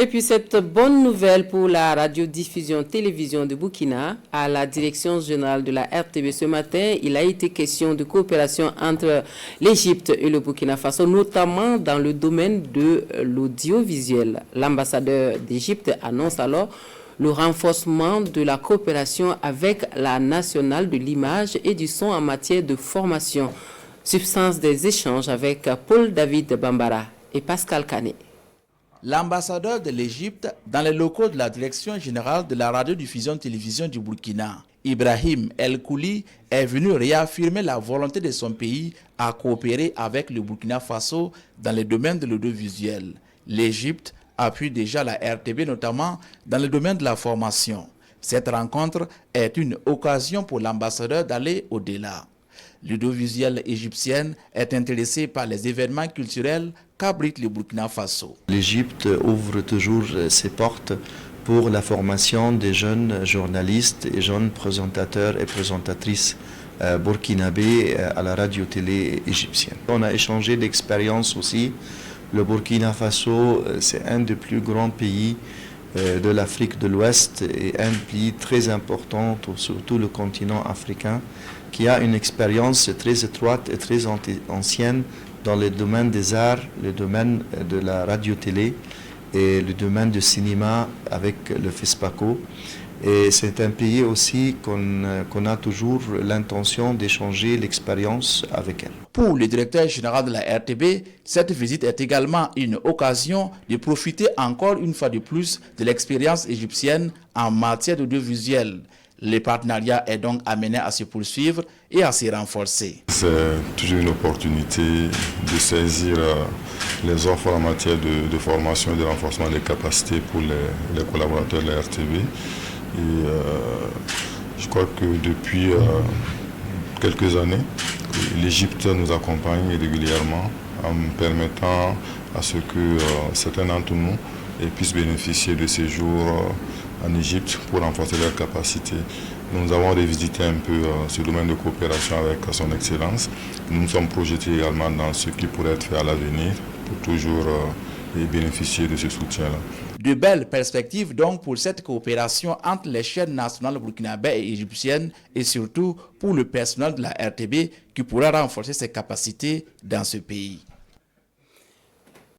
Et puis cette bonne nouvelle pour la radiodiffusion-télévision de Burkina, à la direction générale de la RTB ce matin, il a été question de coopération entre l'Égypte et le Burkina Faso, notamment dans le domaine de l'audiovisuel. L'ambassadeur d'Égypte annonce alors le renforcement de la coopération avec la nationale de l'image et du son en matière de formation. Substance des échanges avec Paul David Bambara et Pascal Canet. L'ambassadeur de l'Égypte dans les locaux de la Direction générale de la radiodiffusion-télévision du Burkina, Ibrahim El Kouli, est venu réaffirmer la volonté de son pays à coopérer avec le Burkina Faso dans le domaine de l'audiovisuel. L'Égypte appuie déjà la RTB, notamment dans le domaine de la formation. Cette rencontre est une occasion pour l'ambassadeur d'aller au-delà. L'audiovisuel égyptienne est intéressée par les événements culturels qu'abrite le Burkina Faso. L'Égypte ouvre toujours ses portes pour la formation des jeunes journalistes et jeunes présentateurs et présentatrices burkinabés à la radio-télé égyptienne. On a échangé d'expériences aussi. Le Burkina Faso, c'est un des plus grands pays de l'Afrique de l'Ouest et un pays très important sur tout le continent africain qui a une expérience très étroite et très ancienne dans le domaine des arts, le domaine de la radio-télé et le domaine du cinéma avec le FESPACO. Et c'est un pays aussi qu'on a toujours l'intention d'échanger l'expérience avec elle. Pour le directeur général de la RTB, cette visite est également une occasion de profiter encore une fois de plus de l'expérience égyptienne en matière d'audiovisuel. Le partenariat est donc amené à se poursuivre et à se renforcer. C'est toujours une opportunité de saisir les offres en matière de formation et de renforcement des capacités pour les collaborateurs de la RTB. Et je crois que depuis quelques années, l'Égypte nous accompagne régulièrement en permettant à ce que certains d'entre nous puissent bénéficier de séjours en Égypte pour renforcer leurs capacités. Nous avons revisité un peu ce domaine de coopération avec son Excellence. Nous nous sommes projetés également dans ce qui pourrait être fait à l'avenir pour toujours bénéficier de ce soutien-là. De belles perspectives donc pour cette coopération entre les chaînes nationales burkinabées et égyptiennes et surtout pour le personnel de la RTB qui pourra renforcer ses capacités dans ce pays.